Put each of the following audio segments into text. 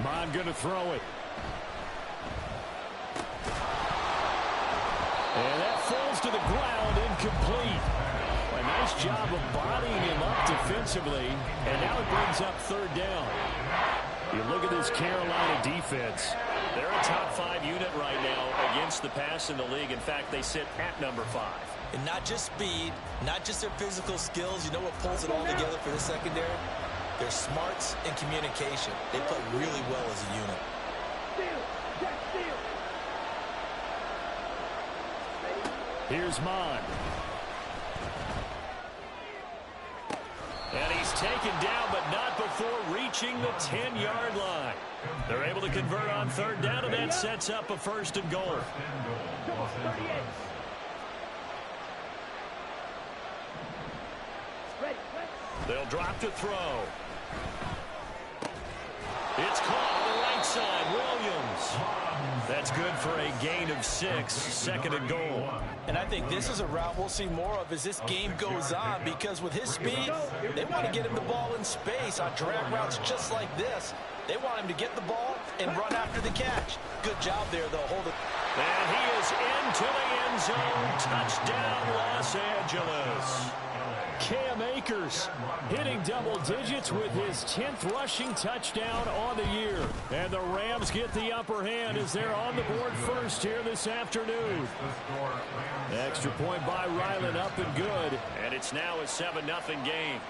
Mon going to throw it. And that falls to the ground, incomplete. A nice job of bodying him up defensively, and now it brings up third down. You look at this Carolina defense. They're a top 5 unit right now against the pass in the league. In fact, they sit at number 5. And not just speed, not just their physical skills. You know what pulls it all together for this secondary? Their smarts and communication. They play really well as a unit. Here's Mon. And he's taken down, but not before reaching the 10-yard line. They're able to convert on third down, and that sets up a first and goal. They'll drop to throw. It's caught on the right side. Williams. That's good for a gain of 6, second and goal. And I think this is a route we'll see more of as this game goes on, because with his speed, they want to get him the ball in space on drag routes just like this. They want him to get the ball and run after the catch. Good job there, though. Hold it. And he is into the end zone. Touchdown, Los Angeles. Cam Akers hitting double digits with his 10th rushing touchdown on the year. And the Rams get the upper hand as they're on the board first here this afternoon. Extra point by Ryland, up and good. And it's now a 7-0 game.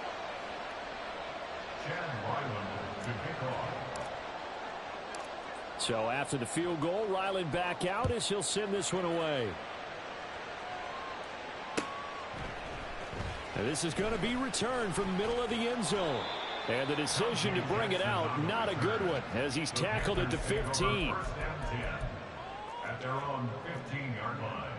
So after the field goal, Ryland back out as he'll send this one away. And this is going to be returned from the middle of the end zone. And the decision to bring it out, not a good one, as he's tackled at the 15. At their own 15-yard line.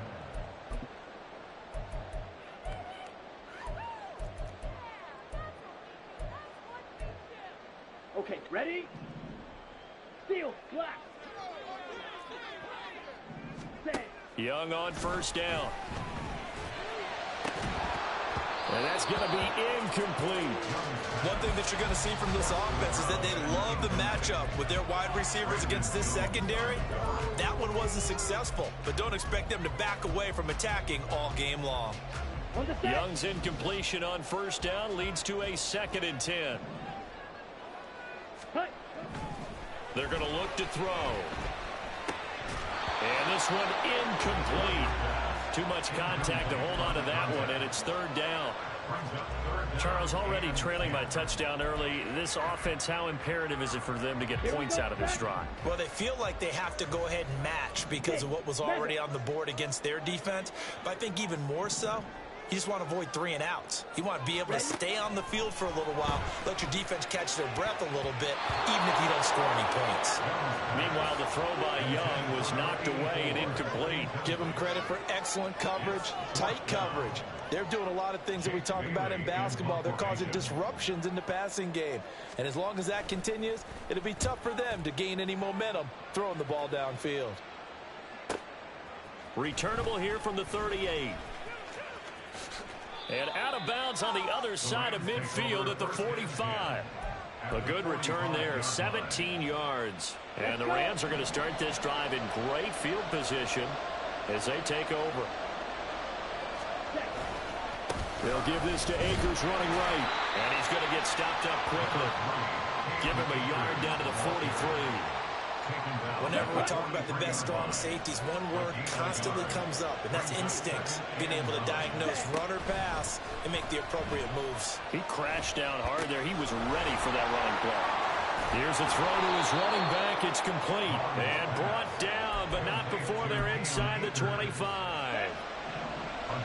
Okay, ready? Steal, black. Young on first down. And that's going to be incomplete. One thing that you're going to see from this offense is that they love the matchup with their wide receivers against this secondary. That one wasn't successful, but don't expect them to back away from attacking all game long. Young's incompletion on first down leads to a 2nd and 10. They're going to look to throw. And this one incomplete. Too much contact to hold on to that one, and it's third down. Charles, already trailing by touchdown early. This offense, how imperative is it for them to get points out of this drive? Well, they feel like they have to go ahead and match because of what was already on the board against their defense. But I think even more so, you just want to avoid 3 and outs. You want to be able to stay on the field for a little while, let your defense catch their breath a little bit, even if you don't score any points. Meanwhile, the throw by Young was knocked away and incomplete. Give them credit for excellent coverage, tight coverage. They're doing a lot of things that we talk about in basketball. They're causing disruptions in the passing game. And as long as that continues, it'll be tough for them to gain any momentum throwing the ball downfield. Returnable here from the 38. And out of bounds on the other side of midfield at the 45. A good return there, 17 yards. And the Rams are going to start this drive in great field position as they take over. They'll give this to Akers running right. And he's going to get stopped up quickly. Give him a yard down to the 43. Whenever we talk about the best strong safeties, one word constantly comes up, and that's instincts. Being able to diagnose run or pass and make the appropriate moves. He crashed down hard there. He was ready for that running play. Here's a throw to his running back. It's complete. And brought down, but not before they're inside the 25. A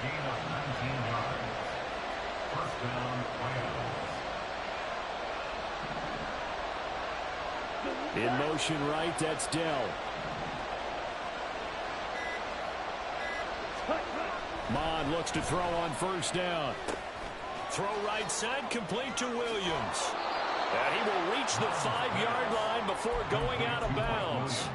gain of 19 yards. First down, Rams. In motion right, that's Dell. Mon looks to throw on first down. Throw right side, complete to Williams. And he will reach the 5-yard line before going out of bounds.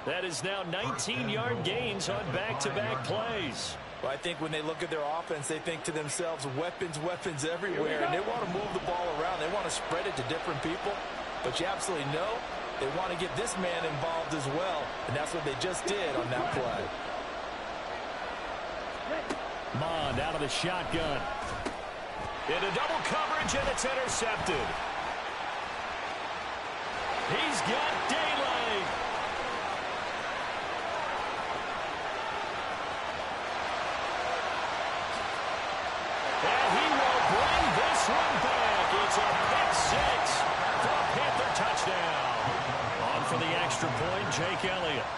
That is now 19-yard gains on back-to-back plays. Well, I think when they look at their offense, they think to themselves, weapons, weapons everywhere, and they want to move the ball around. They want to spread it to different people. But you absolutely know they want to get this man involved as well, and that's what they just did on that play. Mond out of the shotgun. Into double coverage, and it's intercepted. He's got daylight. And he will bring this one back. It's a pick six for a Panther touchdown. On for the extra point, Jake Elliott.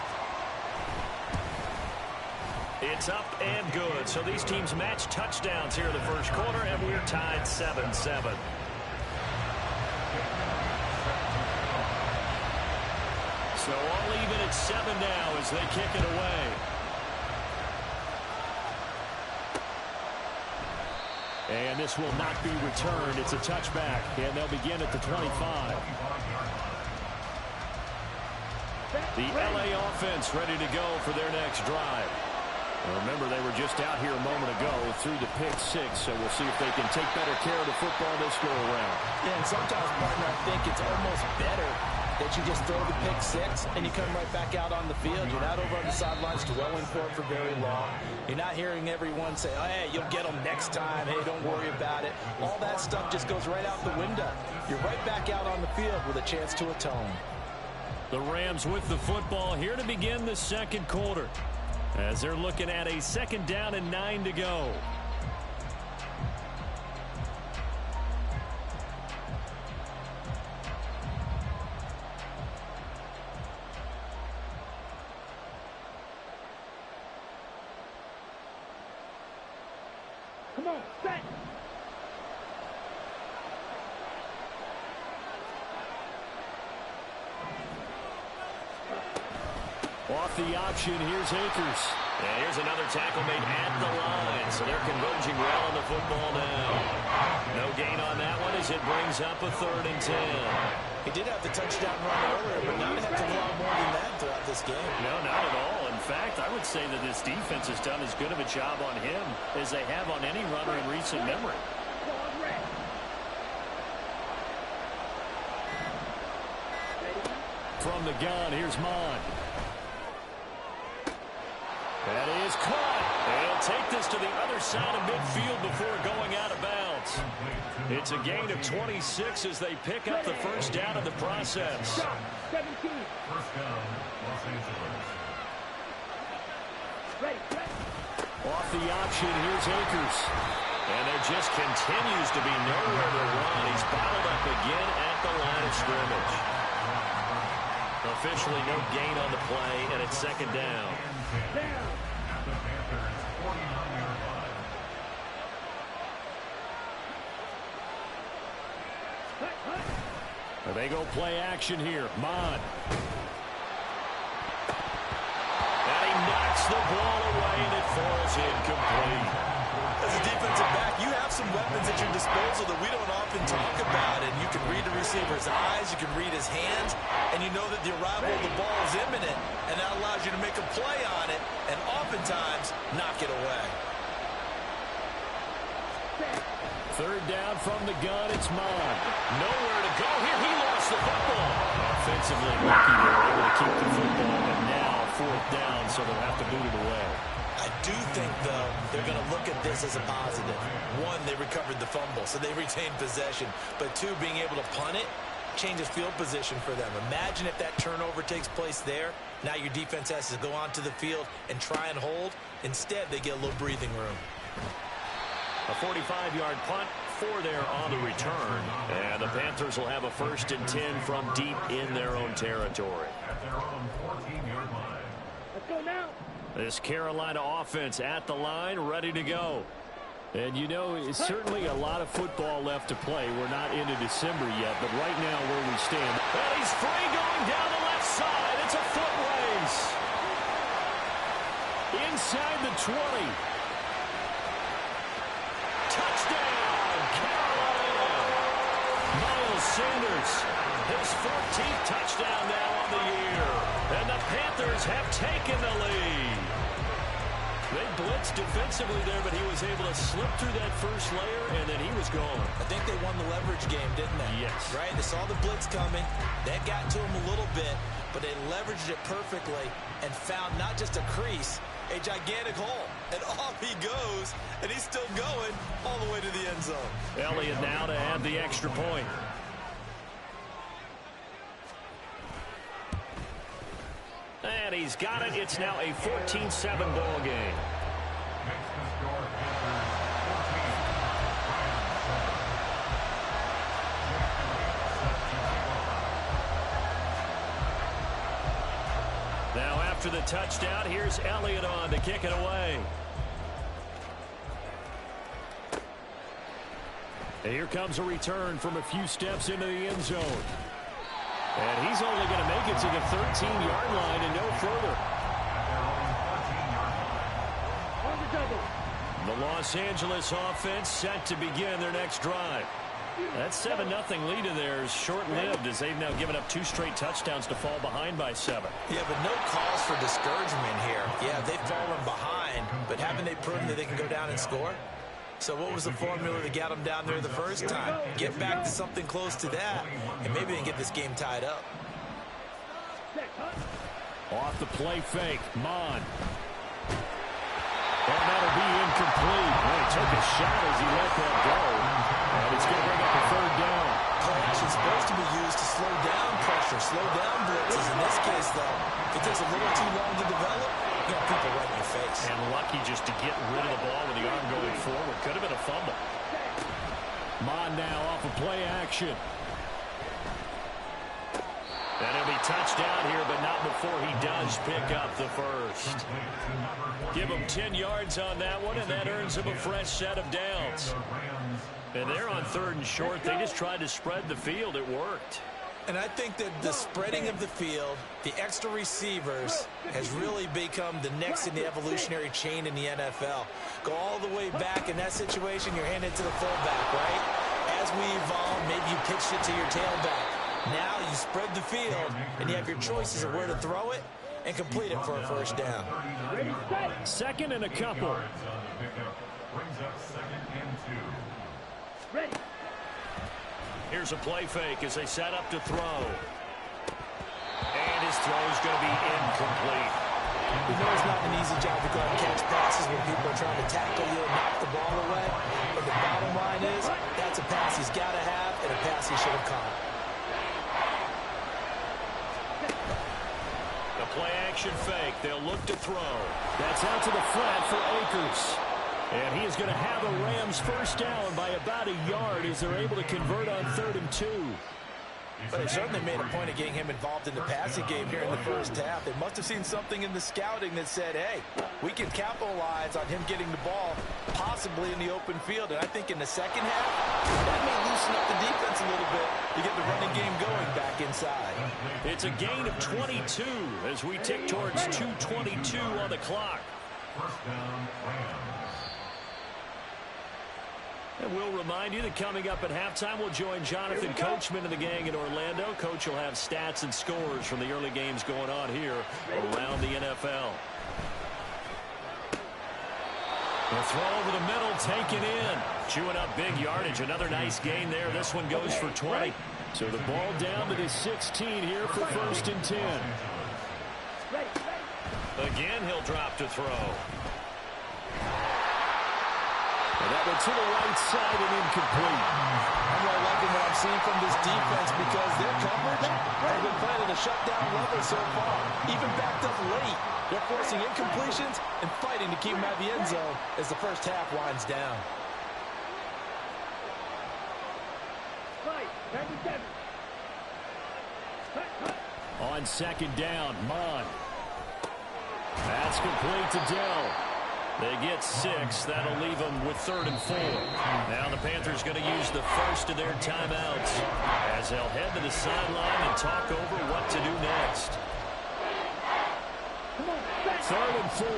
It's up and good. So these teams match touchdowns here in the first quarter, and we're tied 7-7. So all even at 7 now as they kick it away. And this will not be returned. It's a touchback, and they'll begin at the 25. The LA offense ready to go for their next drive. Remember, they were just out here a moment ago through the pick six, so we'll see if they can take better care of the football this go-around. Yeah, and sometimes, partner, I think it's almost better that you just throw the pick six and you come right back out on the field. You're not over on the sidelines dwelling for it for very long. You're not hearing everyone say, oh, hey, you'll get them next time. Hey, don't worry about it. All that stuff just goes right out the window. You're right back out on the field with a chance to atone. The Rams with the football here to begin the second quarter, as they're looking at a 2nd down and 9 to go. Come on, set. Off the option, here's Akers. And here's another tackle made at the line. So they're converging well on the football now. No gain on that one as it brings up a 3rd and 10. He did have the touchdown run earlier, but now they have to do a lot more than that throughout this game. No, not at all. In fact, I would say that this defense has done as good of a job on him as they have on any runner in recent memory. From the gun, here's Mond. That is caught. They'll take this to the other side of midfield before going out of bounds. It's a gain of 26 as they pick up the first down in the process. 17. First down, Los Angeles. Ready. Off the option, here's Akers. And there just continues to be nowhere to run. He's bottled up again at the line of scrimmage. Officially no gain on the play, and it's 2nd down. Down. At the Panthers' 49-yard line. They go play action here. Mond. And he knocks the ball away, and it falls incomplete. As a defensive back, you have some weapons at your disposal that we don't often talk about, and you can read the receiver's eyes, you can read his hands, and you know that the arrival of the ball is imminent, and that allows you to make a play on it, and oftentimes knock it away. 3rd down from the gun, it's Mond. Nowhere to go here. He lost the football. Offensively lucky they were able to keep the football, but now 4th down, so they'll have to boot it away. I do think, though, they're going to look at this as a positive. 1, they recovered the fumble, so they retained possession. But 2, being able to punt it changes field position for them. Imagine if that turnover takes place there. Now your defense has to go onto the field and try and hold. Instead, they get a little breathing room. A 45-yard punt for there on the return. And the Panthers will have a 1st and 10 from deep in their own territory. At their own 14-yard line. Let's go now. This Carolina offense at the line, ready to go. And, you know, it's certainly a lot of football left to play. We're not into December yet, but right now where we stand. And he's free going down the left side. It's a foot race. Inside the 20. Touchdown, Carolina. Miles Sanders, his 14th touchdown now on the year. And the Panthers have taken the lead. They blitzed defensively there, but he was able to slip through that first layer, and then he was gone. I think they won the leverage game, didn't they? Yes. Right? They saw the blitz coming. That got to him a little bit, but they leveraged it perfectly and found not just a crease, a gigantic hole. And off he goes, and he's still going all the way to the end zone. Elliott now to add the extra point. And he's got it. It's now a 14-7 ball game. Makes the score Panthers 14, Rams 7. Now after the touchdown, here's Elliott on to kick it away. And here comes a return from a few steps into the end zone. And he's only going to make it to the 13-yard line and no further. On the double. The Los Angeles offense set to begin their next drive. That 7-0 lead of theirs short-lived as they've now given up 2 straight touchdowns to fall behind by 7. Yeah, but no cause for discouragement here. Yeah, they've fallen behind, but haven't they proven that they can go down and score? So what was the formula that got them down there the first time? Get back to something close to that, and maybe they can get this game tied up. Off the play fake, Mon. And that'll be incomplete. Well, he took a shot as he let that go. And it's going to bring up a 3rd down. Play action supposed to be used to slow down pressure, slow down blitzes. In this case, though, if it takes a little too long to develop, you got people right in your face. And lucky just to get rid of the ball with the arm going forward. Could have been a fumble. Mon now off of play action. And he'll be touchdown here, but not before he does pick up the first. Give him 10 yards on that one, and that earns him a fresh set of downs. And they're on 3rd and short. They just tried to spread the field. It worked. And I think that the spreading of the field, the extra receivers, has really become the next in the evolutionary chain in the NFL. Go all the way back in that situation, you're handed to the fullback, right? As we evolve, maybe you pitched it to your tailback. Now you spread the field, and you have your choices of where to throw it and complete it for a first down. 2nd and a couple. Brings up 2nd and 2. Ready. Here's a play fake as they set up to throw. And his throw's going to be incomplete. We know it's not an easy job to go and catch passes when people are trying to tackle you and knock the ball away. But the bottom line is, that's a pass he's got to have and a pass he should have caught. The play action fake. They'll look to throw. That's out to the flat for Akers. And he is going to have the Rams first down by about a yard as they're able to convert on 3rd and 2. But they certainly made a point of getting him involved in the passing game here in the first half. They must have seen something in the scouting that said, hey, we can capitalize on him getting the ball possibly in the open field. And I think in the second half, that may loosen up the defense a little bit to get the running game going back inside. It's a gain of 22 as we tick towards 2:22 on the clock. First down, Rams. And we'll remind you that coming up at halftime, we'll join Jonathan Coachman and the gang in Orlando. Coach will have stats and scores from the early games going on here around the NFL. The throw over the middle, taken in. Chewing up big yardage. Another nice gain there. This one goes for 20. So the ball down to the 16 here for 1st and 10. Again, he'll drop to throw. And that went to the right side and incomplete. I'm really liking what I'm seeing from this defense because their coverage has been playing at a shutdown level so far. Even backed up late, they're forcing incompletions and fighting to keep them out of the end zone as the first half winds down. On 2nd down, Mon. That's complete to Dell. They get 6. That'll leave them with 3rd and 4. Now the Panthers going to use the first of their timeouts as they'll head to the sideline and talk over what to do next. 3rd and 4.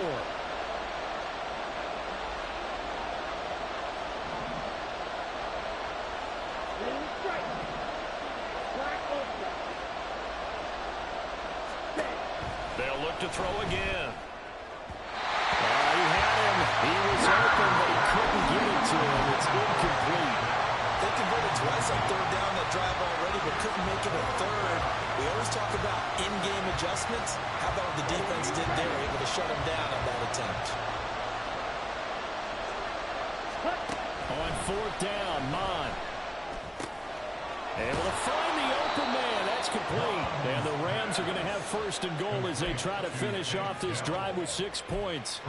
They'll look to throw again. He He was open, but he couldn't get it to him. It's incomplete. They converted twice on third down that drive already, but couldn't make it a third. We always talk about in-game adjustments. How about what the defense did there, able to shut them down on that attempt? On fourth down, Mon. Able to find the open man. That's complete. And the Rams are going to have first and goal as they try to finish off this drive with 6 points.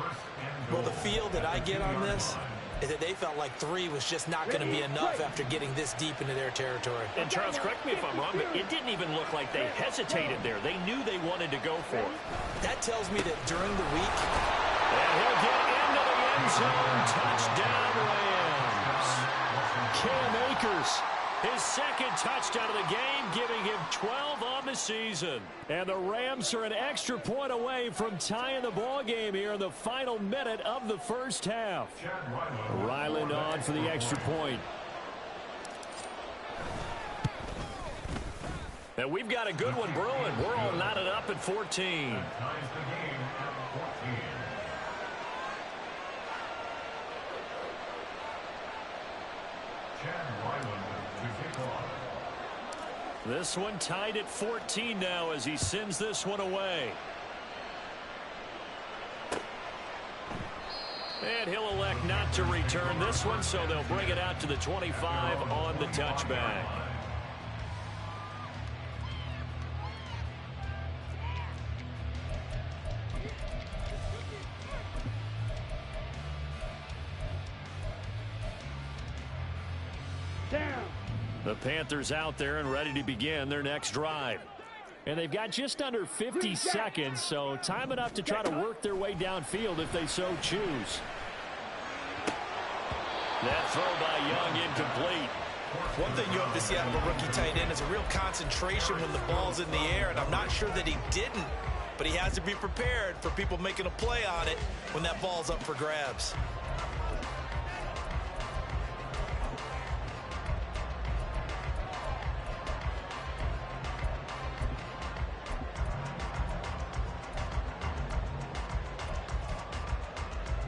Well, the feel that I get on this is that they felt like 3 was just not going to be enough after getting this deep into their territory. And Charles, correct me if I'm wrong, but it didn't even look like they hesitated there. They knew they wanted to go for it. That tells me that during the week, And he'll get into the end zone. Touchdown, Rams. Cam Akers, His second touchdown of the game, giving him 12 on the season. and the Rams are an extra point away from tying the ball game here in the final minute of the first half. Ryland on for the extra point. And we've got a good one brewing. We're all knotted up at 14. Ties the game at 14. Chad Ryland to kick off. This one tied at 14 now as he sends this one away. And he'll elect not to return this one, so they'll bring it out to the 25 on the touchback. Down. The Panthers out there and ready to begin their next drive. And they've got just under 50 seconds, so time enough to try to work their way downfield if they so choose. That throw by Young incomplete. one thing you hope to see out of a rookie tight end is a real concentration when the ball's in the air, and I'm not sure that he didn't, but he has to be prepared for people making a play on it when that ball's up for grabs.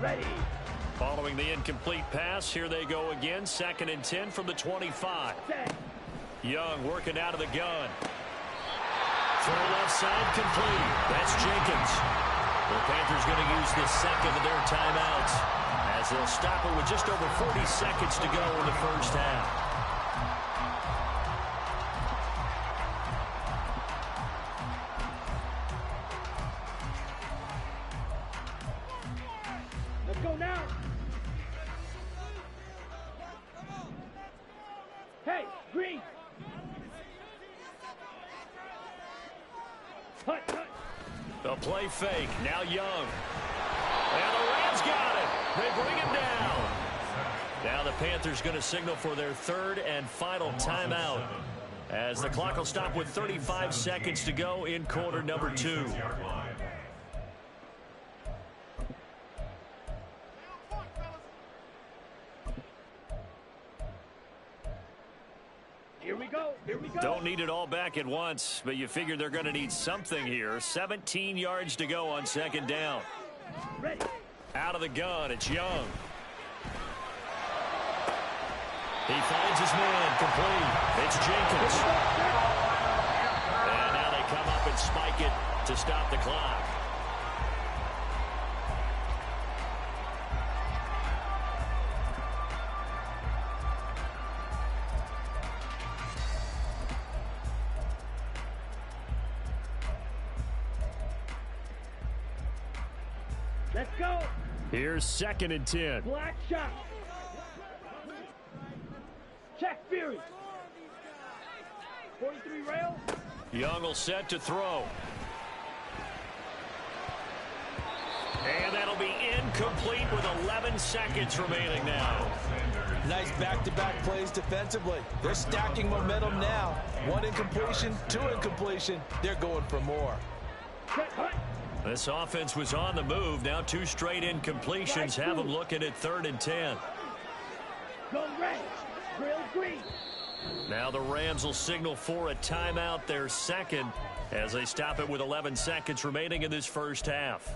Ready. Following the incomplete pass, here they go again. 2nd and 10 from the 25. Set. Young working out of the gun. Throw left side complete. That's Jenkins. The Panthers going to use the second of their timeouts as they'll stop it with just over 40 seconds to go in the first half. Let's go now. Hey, Green. Hut, hut. The play fake. Now Young. And the Rams got it. They bring him down. Now the Panthers going to signal for their 3rd and final timeout as the clock will stop with 35 seconds to go in quarter number 2. Here we go. Here we go. Don't need it all back at once, but you figure they're going to need something here. 17 yards to go on 2nd down. Ready. Out of the gun, it's Young. He finds his man, complete. It's Jenkins. And now they come up and spike it to stop the clock. Let's go. Here's 2nd and 10. Black shot. Check Fury. 43 rail. Young will set to throw. And that'll be incomplete with 11 seconds remaining now. Nice back-to-back plays defensively. They're stacking momentum now. 1 incompletion, 2 incompletion. They're going for more. Set, hut. This offense was on the move. Now 2 straight incompletions have them looking at 3rd and 10. Go red. Grill green. Now the Rams will signal for a timeout, their 2nd, as they stop it with 11 seconds remaining in this first half.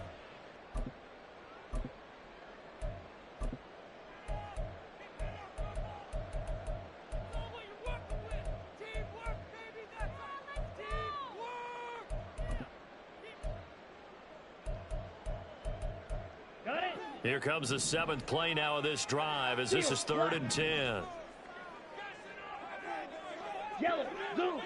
Here comes the 7th play now of this drive as this is 3rd and 10. Yellow, zoom.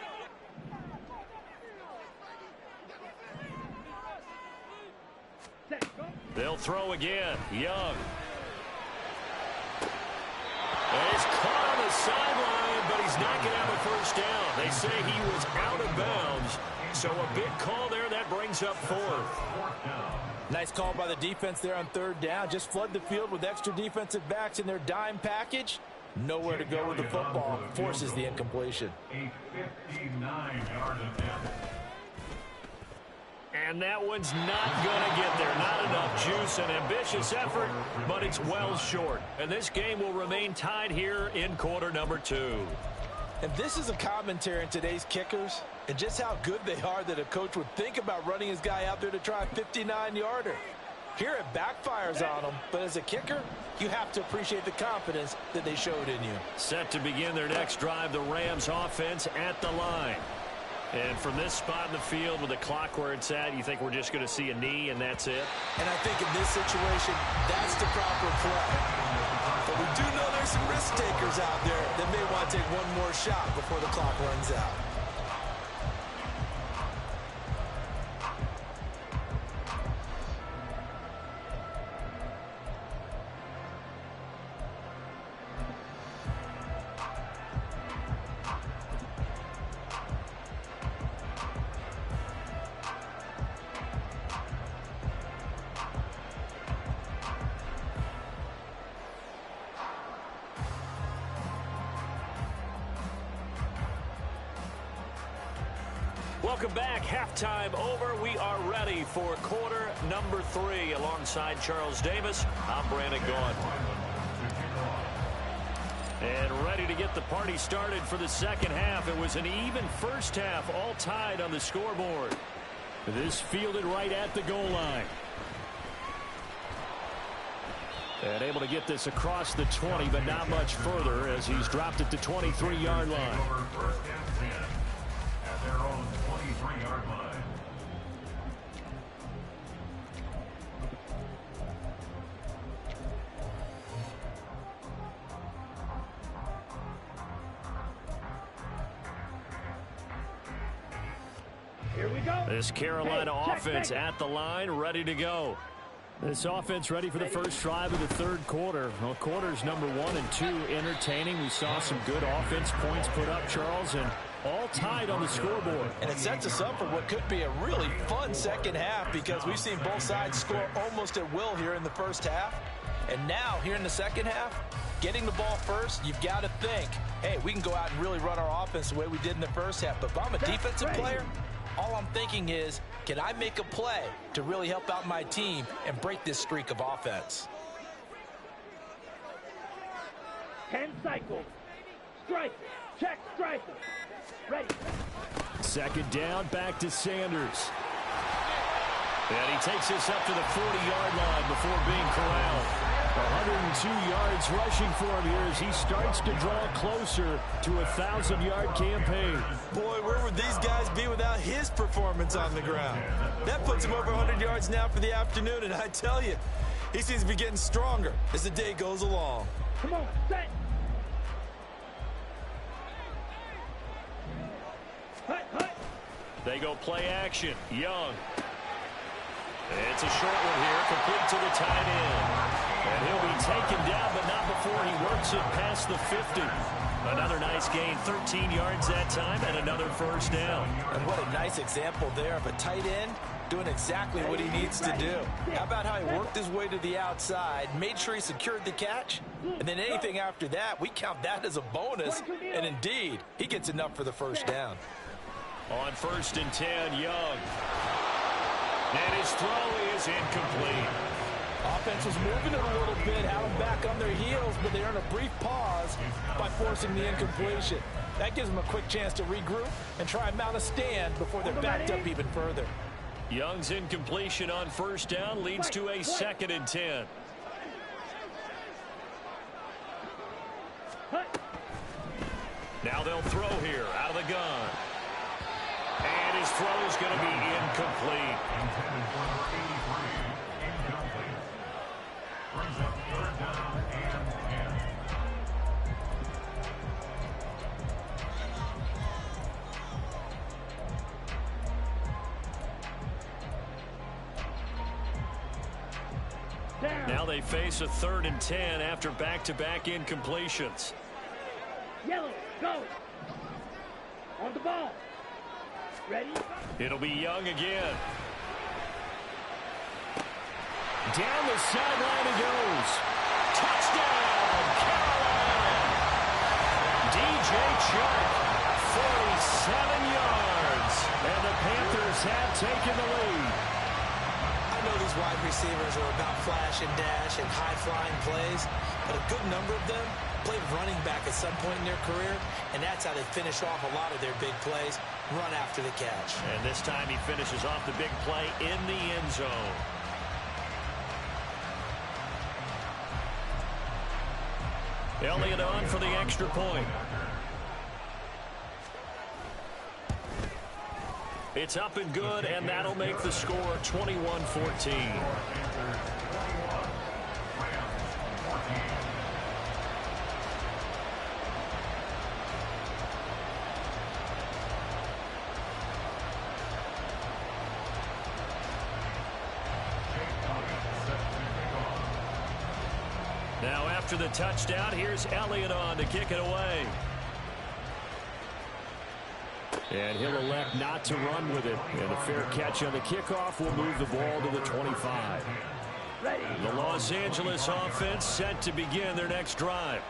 Set, go. They'll throw again. Young. And he's caught on the sideline, but he's not going to have a first down. They say he was out of bounds. So a big call there. That brings up 4th. Nice call by the defense there on 3rd down. Just flood the field with extra defensive backs in their dime package. Nowhere to go with the football. Forces the incompletion. A 59-yard attempt. And that one's not going to get there. Not enough juice. An ambitious effort, but it's well short. And this game will remain tied here in quarter number 2. And this is a commentary on today's kickers and just how good they are that a coach would think about running his guy out there to try a 59-yarder. Here it backfires on them, but as a kicker, you have to appreciate the confidence that they showed in you. Set to begin their next drive, the Rams offense at the line. And from this spot in the field with the clock where it's at, you think we're just going to see a knee and that's it? And I think in this situation, that's the proper play. But we do know there's some risk takers out there that may want to take one more shot before the clock runs out. Welcome back. Halftime over. We are ready for quarter number 3. Alongside Charles Davis, I'm Brandon Gaudin. And ready to get the party started for the second half. It was an even first half, all tied on the scoreboard. This fielded right at the goal line. And able to get this across the 20, but not much further as he's dropped it to 23-yard line. First and 10 at their own 23-yard line. Here we go. This Carolina offense at the line, ready to go. This offense ready for the first drive of the third quarter. Well, quarters number 1 and 2 entertaining. We saw some good offense points put up, Charles, and all tied on the scoreboard. And it sets us up for what could be a really fun second half because we've seen both sides score almost at will here in the first half. And now, here in the second half, getting the ball first, you've got to think, hey, we can go out and really run our offense the way we did in the first half. But if I'm a defensive player, all I'm thinking is, can I make a play to really help out my team and break this streak of offense? 10 cycles. Strike. Check striker. Ready. Second down, back to Sanders. And he takes this up to the 40-yard line before being corralled. 102 yards rushing for him here as he starts to draw closer to a 1,000-yard campaign. Boy, where would these guys be without his performance on the ground? That puts him over 100 yards now for the afternoon, and I tell you, he seems to be getting stronger as the day goes along. Come on, set. Hut, hut. They go play action. Young. It's a short one here, complete to the tight end. And he'll be taken down, but not before he works it past the 50. Another nice gain, 13 yards that time, and another first down. And what a nice example there of a tight end doing exactly what he needs to do. How about how he worked his way to the outside, made sure he secured the catch, and then anything after that, we count that as a bonus. And indeed, he gets enough for the first down. On 1st and 10, Young. And his throw is incomplete. Offense was moving it a little bit, had them back on their heels, but they earn a brief pause by forcing the incompletion. That gives them a quick chance to regroup and try and mount a stand before they're backed up even further. Young's incompletion on 1st down leads to a 2nd and 10. Now they'll throw here out of the gun. And his throw is going to be incomplete. Brings up third down and 10. Now they face a 3rd and 10 after back-to-back incompletions. Yellow, go. On the ball. Ready? It'll be Young again. Down the sideline he goes. Touchdown, Carolina! DJ Chark, 47 yards. And the Panthers have taken the lead. I know these wide receivers are about flash and dash and high-flying plays, but a good number of them played running back at some point in their career, and that's how they finish off a lot of their big plays, run after the catch. And this time he finishes off the big play in the end zone. Elliott on for the extra point. It's up and good, and that'll make the score 21-14. Now after the touchdown, here's Elliott on to kick it away. And he'll elect not to run with it. And a fair catch on the kickoff will move the ball to the 25. The Los Angeles offense set to begin their next drive.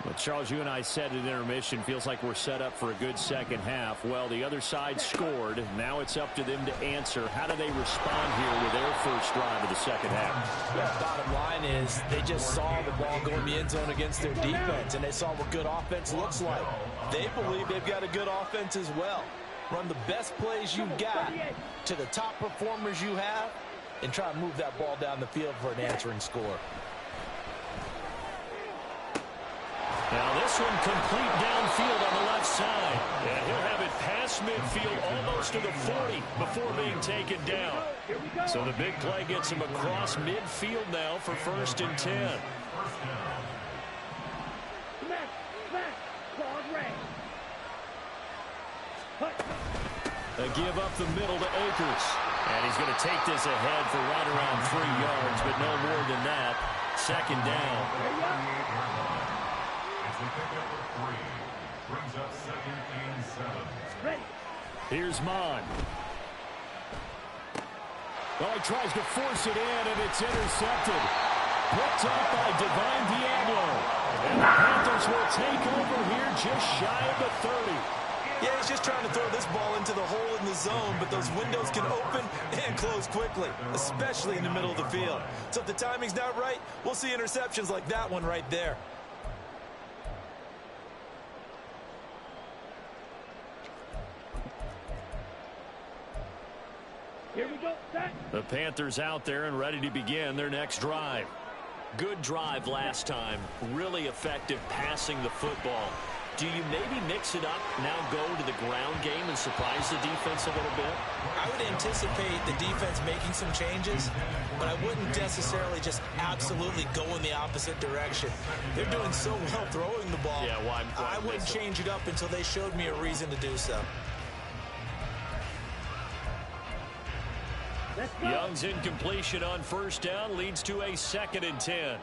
Well, Charles, you and I said at intermission, feels like we're set up for a good second half. Well, the other side scored. Now it's up to them to answer. How do they respond here with their first drive of the second half? Yeah, bottom line is they just saw the ball go in the end zone against their defense, and they saw what good offense looks like. They believe they've got a good offense as well. Run the best plays you got to the top performers you have and try to move that ball down the field for an answering score. Now this one complete downfield on the left side. And he'll have it past midfield almost to the 40 before being taken down. So the big play gets him across midfield now for 1st and 10. They give up the middle to Akers. And he's going to take this ahead for right around 3 yards, but no more than that. 2nd down. Brings up 2nd and 7. Here's Mon. Oh, he tries to force it in, and it's intercepted. Picked up by Divine Diablo. And the Panthers will take over here just shy of the 30. Yeah, he's just trying to throw this ball into the hole in the zone, but those windows can open and close quickly, especially in the middle of the field. So if the timing's not right, we'll see interceptions like that one right there. Here we go, set. The Panthers out there and ready to begin their next drive. Good drive last time. Really effective passing the football. Do you maybe mix it up, now go to the ground game and surprise the defense a little bit? I would anticipate the defense making some changes, but I wouldn't necessarily just absolutely go in the opposite direction. They're doing so well throwing the ball. Yeah, why I wouldn't change it up until they showed me a reason to do so. Young's incompletion on 1st down leads to a 2nd and 10.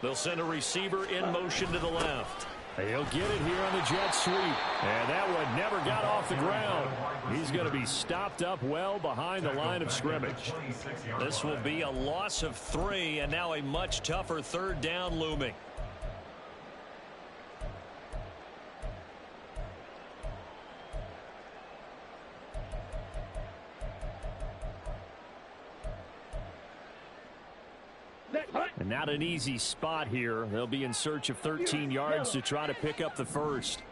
They'll send a receiver in motion to the left. He'll get it here on the jet sweep. And that one never got off the ground. He's going to be stopped up well behind the line of scrimmage. This will be a loss of 3, and now a much tougher 3rd down looming. And not an easy spot here. They'll be in search of 13 yards to try to pick up the first.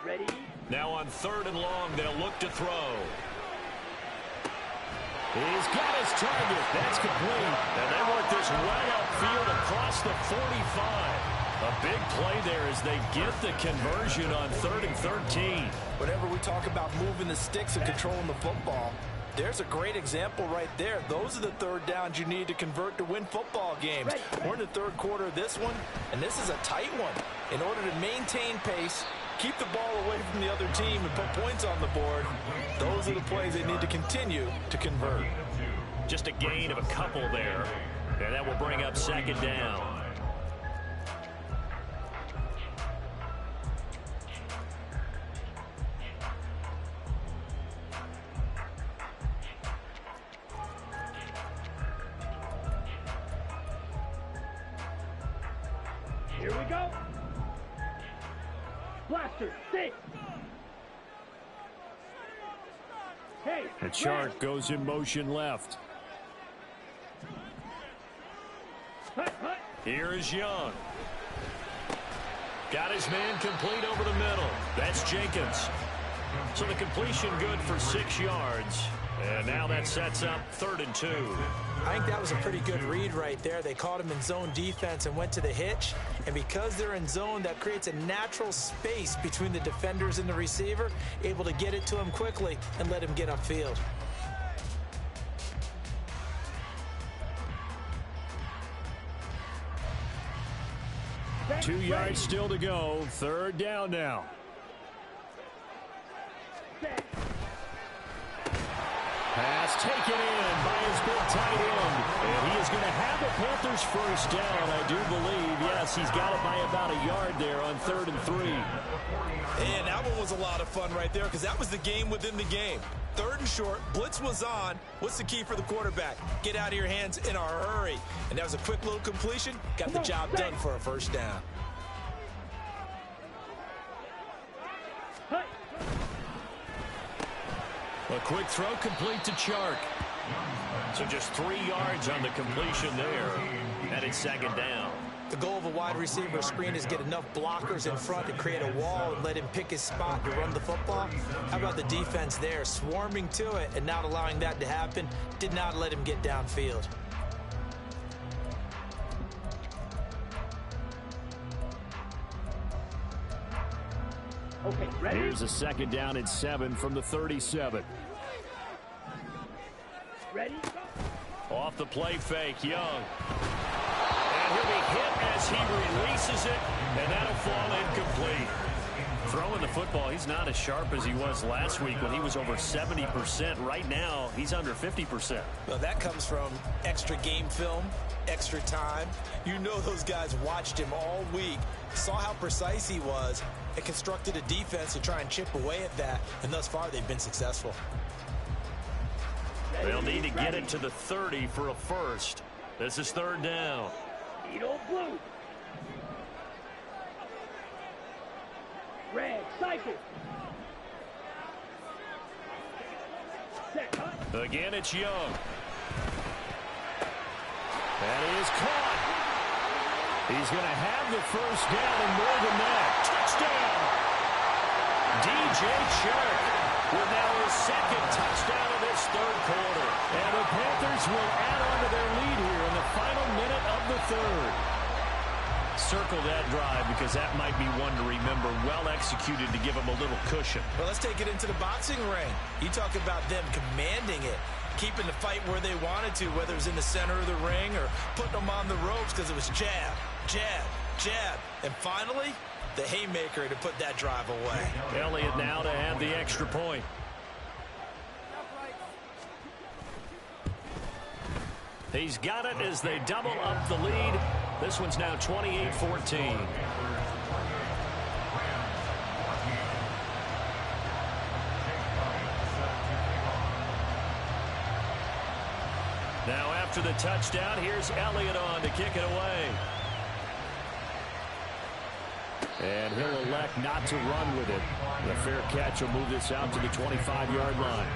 Ready? Now on 3rd and long, they'll look to throw. He's got his target. That's complete. And they work this way upfield across the 45. A big play there as they get the conversion on 3rd and 13. Whenever we talk about moving the sticks and controlling the football, There's a great example right there. Those are the third downs you need to convert to win football games. We're in the third quarter of this one, and this is a tight one. In order to maintain pace, keep the ball away from the other team, and put points on the board, those are the plays they need to continue to convert. Just a gain of a couple there, and that will bring up second down. Here we go. Blaster, 6. Hey, The Chark goes in motion left. hut, hut. Here is Young. Got his man complete over the middle. That's Jenkins. So the completion good for 6 yards. And now that sets up 3rd and 2. I think that was a pretty good read right there. They caught him in zone defense and went to the hitch. And because they're in zone, that creates a natural space between the defenders and the receiver, able to get it to him quickly and let him get upfield. Back 2 yards ready. still to go. 3rd down now. Set. Pass taken in by his big tight end. And he is going to have the Panthers first down, I do believe. Yes, he's got it by about a yard there on 3rd and 3. And that one was a lot of fun right there because that was the game within the game. 3rd and short, blitz was on. What's the key for the quarterback? Get out of your hands in a hurry. And that was a quick little completion. Got the job done for a first down. Hut. A quick throw complete to Chark. So just 3 yards on the completion there. And it's 2nd down. The goal of a wide receiver screen is get enough blockers in front to create a wall and let him pick his spot to run the football. How about the defense there, swarming to it and not allowing that to happen? Did not let him get downfield. Okay, ready? Here's a 2nd down and 7 from the 37. Ready? Off the play fake, Young. And he'll be hit as he releases it, and that'll fall incomplete. Throwing the football, he's not as sharp as he was last week when he was over 70%. Right now, he's under 50%. Well, that comes from extra game film, extra time. You know those guys watched him all week, saw how precise he was, and constructed a defense to try and chip away at that, and thus far they've been successful. They'll need to get it to the 30 for a first. This is 3rd down. Eat old blue. Red, cycle. Set, hut. Again, it's Young. That is caught. He's going to have the first down and more than that. Touchdown. DJ Chark with now his 2nd touchdown of this 3rd quarter. And the Panthers will add on to their lead here in the final minute of the 3rd. Circle that drive because that might be one to remember. Well executed to give him a little cushion. Well, let's take it into the boxing ring. You talk about them commanding it, keeping the fight where they wanted to, whether it was in the center of the ring or putting them on the ropes because it was jab, jab, jab. And finally, the haymaker to put that drive away. Elliott now to have the extra point. He's got it as they double up the lead. This one's now 28-14. Now after the touchdown, here's Elliott on to kick it away. And he'll elect not to run with it. The fair catch will move this out to the 25-yard line.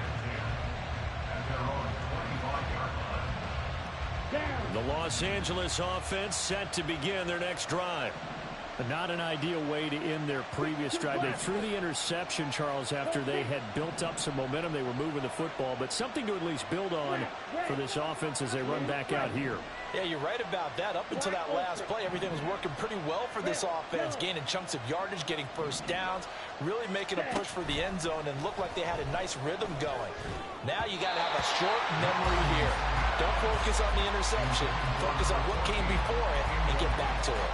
The Los Angeles offense set to begin their next drive. Not an ideal way to end their previous drive. They threw the interception, Charles, after they had built up some momentum. They were moving the football, but something to at least build on for this offense as they run back out here. Yeah, you're right about that. Up until that last play, everything was working pretty well for this offense, gaining chunks of yardage, getting first downs, really making a push for the end zone, and looked like they had a nice rhythm going. Now you got to have a short memory here. Don't focus on the interception. Focus on what came before it and get back to it.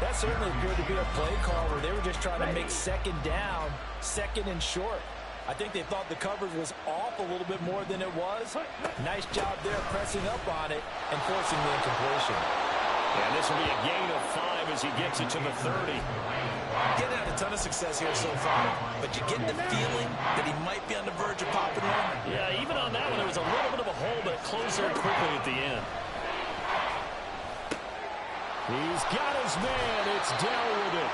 That certainly appeared to be a play call where they were just trying to make second down, second and short. I think they thought the coverage was off a little bit more than it was. Nice job there pressing up on it and forcing the incompletion. And this will be a gain of 5 as he gets it to the 30. Getting had a ton of success here so far, but you get the feeling that he might be on the verge of popping one. Yeah, even on that one, there was a little bit of a hole, but it closed there quickly at the end. He's got his man. It's down with it.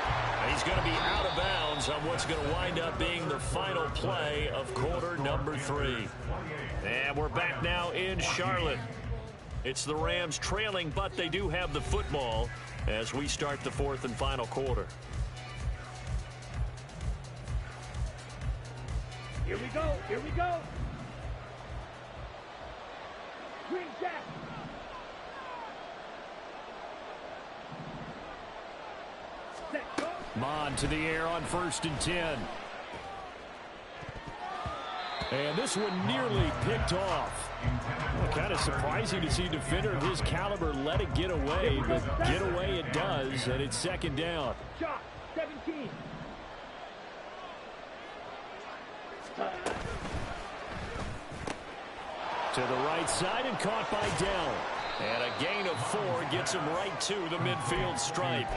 He's going to be out of bounds on what's going to wind up being the final play of quarter number 3. And we're back now in Charlotte. It's the Rams trailing, but they do have the football as we start the 4th and final quarter. Here we go. Here we go. Green Jack. Set, go. Mon to the air on 1st and 10. And this one nearly picked off. Well, kind of surprising to see a defender of his caliber let it get away, but get away it does, and it's 2nd down. Shot. 17. To the right side and caught by Dell. And a gain of 4 gets him right to the midfield stripe.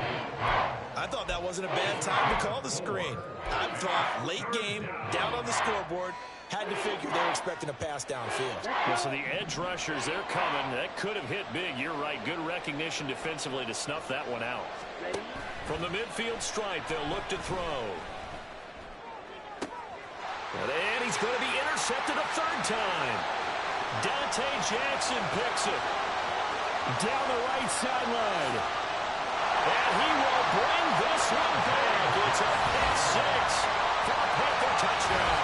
I thought that wasn't a bad time to call the screen. I thought late game, down on the scoreboard, had to figure they were expecting a pass downfield. Well, so the edge rushers, they're coming. That could have hit big. You're right. Good recognition defensively to snuff that one out. Ready. From the midfield stripe, they'll look to throw. And he's going to be intercepted a 3rd time. Dante Jackson picks it. Down the right sideline. And he will bring this one back. It's a pick 6 for a Panther touchdown.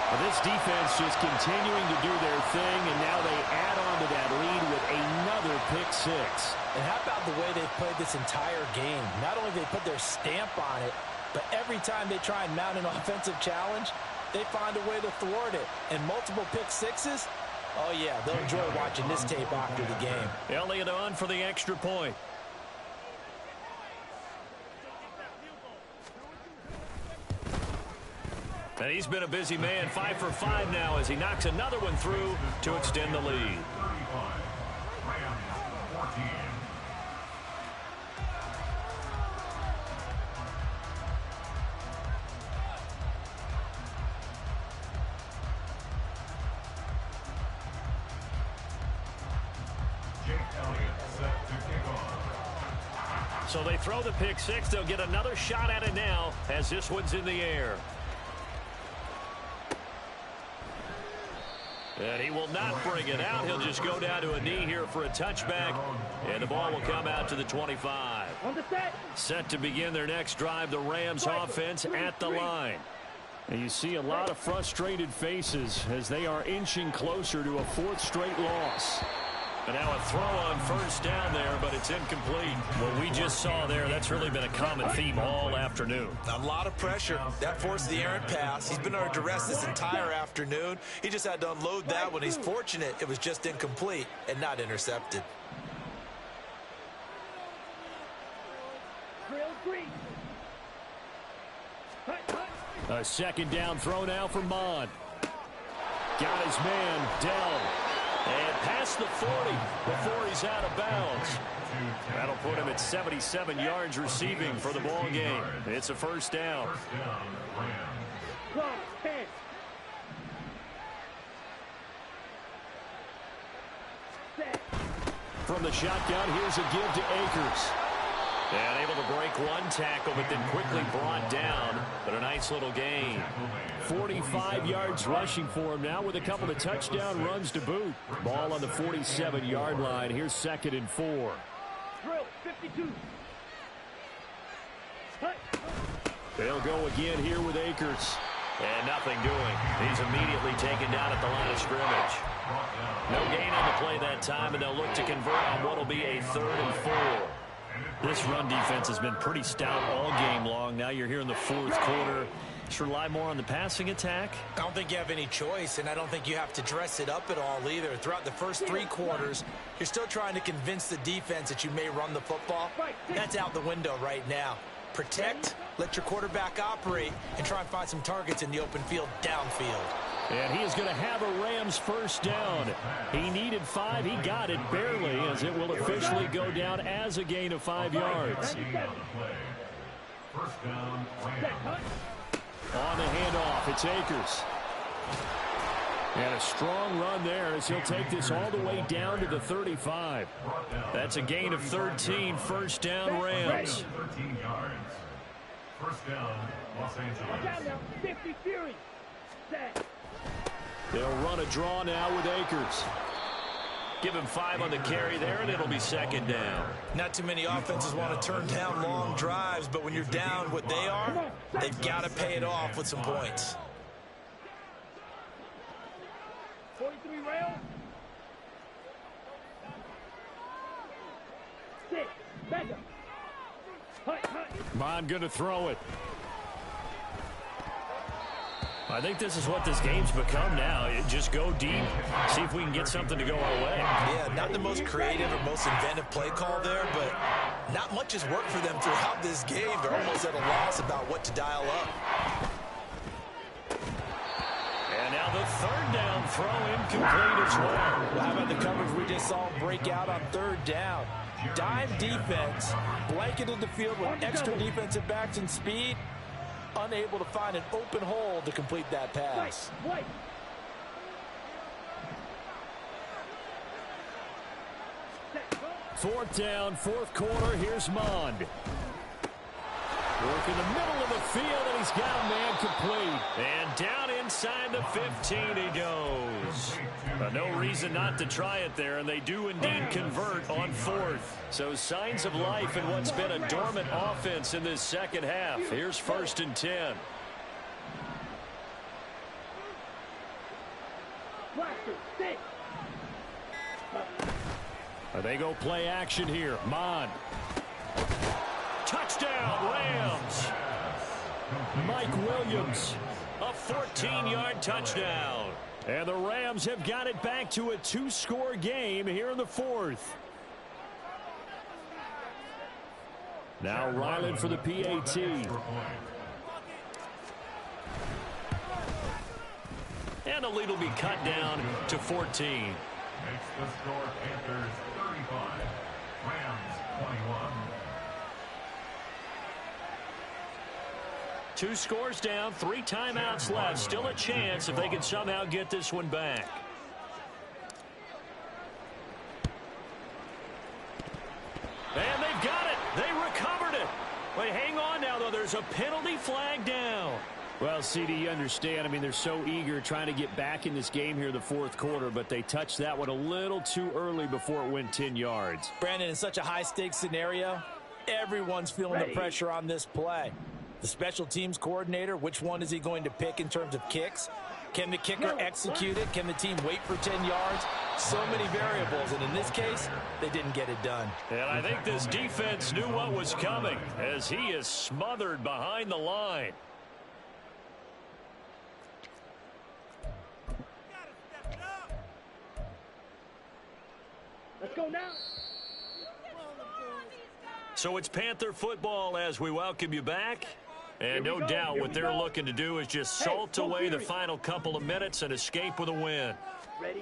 Well, this defense just continuing to do their thing, and now they add on to that lead with another pick 6. And how about the way they've played this entire game? Not only they put their stamp on it, but every time they try and mount an offensive challenge, they find a way to thwart it. And multiple pick 6s, oh yeah, they'll enjoy watching this tape after the game. Elliott on for the extra point. And he's been a busy man, 5 for 5 now as he knocks another one through to extend the lead. So they throw the pick 6. They'll get another shot at it now as this one's in the air. And he will not bring it out. He'll just go down to a knee here for a touchback. And the ball will come out to the 25. On the set. Set to begin their next drive, the Rams offense at the line. And you see a lot of frustrated faces as they are inching closer to a 4th straight loss. And now a throw on 1st down there, but it's incomplete. What we just saw there, that's really been a common theme all afternoon. A lot of pressure. That forced the errant pass. He's been under duress this entire afternoon. He just had to unload that one. He's fortunate it was just incomplete and not intercepted. Drill green. Hut, hut. A 2nd down throw now for Mon. Got his man, Dell. And past the 40 before he's out of bounds. That'll put him at 77 yards receiving for the ball game. It's a 1st down. Close. 10. Set. From the shotgun, here's a give to Akers. And able to break one tackle, but then quickly brought down. But a nice little gain. 45 yards rushing for him now with a couple of touchdown runs to boot. Ball on the 47-yard line. Here's 2nd and 4. Drill. 52. Hut. They'll go again here with Akers. And nothing doing. He's immediately taken down at the line of scrimmage. No gain on the play that time, and they'll look to convert on what will be a 3rd and 4. This run defense has been pretty stout all game long. Now you're here in the 4th quarter. Just rely more on the passing attack. I don't think you have any choice, and I don't think you have to dress it up at all either. Throughout the first 3 quarters, you're still trying to convince the defense that you may run the football. That's out the window right now. Protect, let your quarterback operate, and try and find some targets in the open field downfield. And he is going to have a Rams first down. He needed 5. He got it barely, as it will officially go down as a gain of 5 yards. First down, Rams. On the handoff, it's Akers. And a strong run there as he'll take this all the way down to the 35. That's a gain of 13. First down, Rams. 13 yards. First down, Los Angeles. 50 Fury. Set. They'll run a draw now with Akers. Give him 5 on the carry there, and it'll be second down. Not too many offenses want to turn down long drives, but when you're down what they are, they've got to pay it off with some points. 43 rail. 6. Back up. Bond going to throw it. I think this is what this game's become now. Just go deep, see if we can get something to go our way. Yeah, not the most creative or most inventive play call there, but not much has worked for them throughout this game. They're almost at a loss about what to dial up. And now the 3rd down throw incomplete as well. Well, how about the coverage we just saw break out on 3rd down? Dime defense, blanketed the field with extra defensive backs and speed. Unable to find an open hole to complete that pass. Wait. 4th down, 4th quarter. Here's Mond. Work in the middle of the field, and he's got a man complete. And down inside the 15 he goes. No reason not to try it there, and they do indeed convert on 4th. So signs of life in what's been a dormant offense in this second half. Here's 1st and 10. They go play action here. Mond. Touchdown, Rams. Mike Williams. A 14-yard touchdown. And the Rams have got it back to a 2-score game here in the 4th. Now Ryland for the PAT. And the lead will be cut down to 14. Makes the score Panthers 35, Rams 21. 2 scores down, 3 timeouts left. Still a chance if they can somehow get this one back. And they've got it. They recovered it. Wait, hang on now, though. There's a penalty flag down. Well, CD, you understand. I mean, they're so eager trying to get back in this game here in the 4th quarter, but they touched that one a little too early before it went 10 yards. Brandon, in such a high-stakes scenario, everyone's feeling the pressure on this play. The special teams coordinator, which one is he going to pick in terms of kicks? Can the kicker execute it? Can the team wait for 10 yards? So many variables, and in this case, they didn't get it done. And I think this defense knew what was coming as he is smothered behind the line. Let's go now. So it's Panther football as we welcome you back. And no doubt what they're looking to do is just salt away the final couple of minutes and escape with a win. Ready?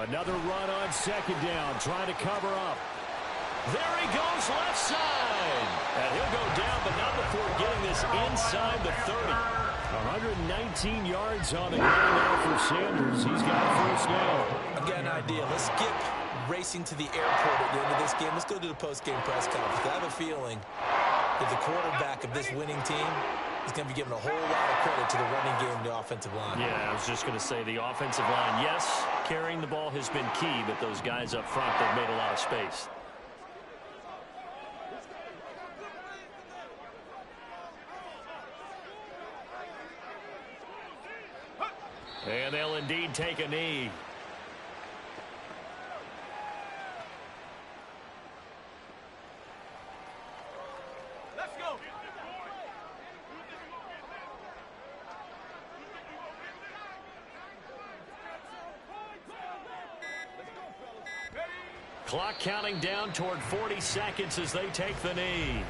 Another run on 2nd down, trying to cover up. There he goes left side. And he'll go down, but not before getting this inside the 30. 119 yards on the ground now for Sanders. He's got a first down. I've got an idea. Let's skip racing to the airport at the end of this game. Let's go to the post-game press conference. I have a feeling that the quarterback of this winning team is going to be given a whole lot of credit to the running game and the offensive line. Yeah, I was just going to say the offensive line, yes, carrying the ball has been key, but those guys up front, they've made a lot of space. And they'll indeed take a knee. Clock counting down toward 40 seconds as they take the knee.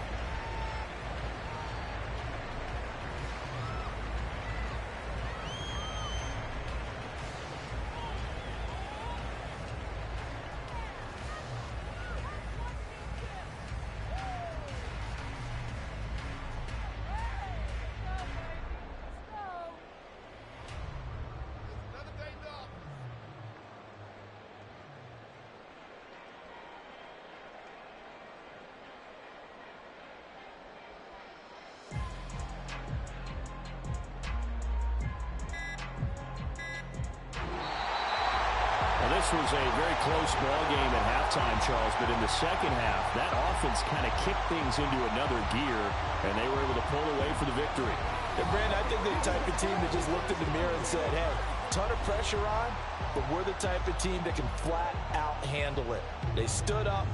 This was a very close ball game at halftime, Charles, but in the second half, that offense kind of kicked things into another gear, and they were able to pull away for the victory. And, Brandon, I think they're the type of team that just looked in the mirror and said, hey, ton of pressure on, but we're the type of team that can flat out handle it. They stood up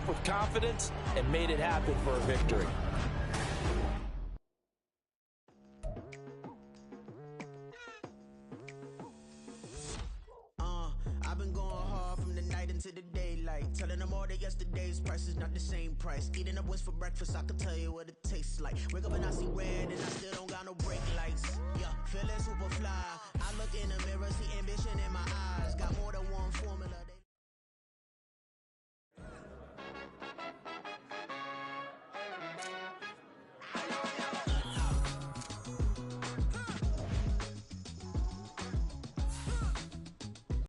with confidence, and made it happen for a victory. To the daylight, telling them all that yesterday's price is not the same price. Eating up wings for breakfast, I can tell you what it tastes like. Wake up and I see red, and I still don't got no brake lights. Yeah, feeling super fly. I look in the mirror, see ambition in my eyes. Got more than one formula.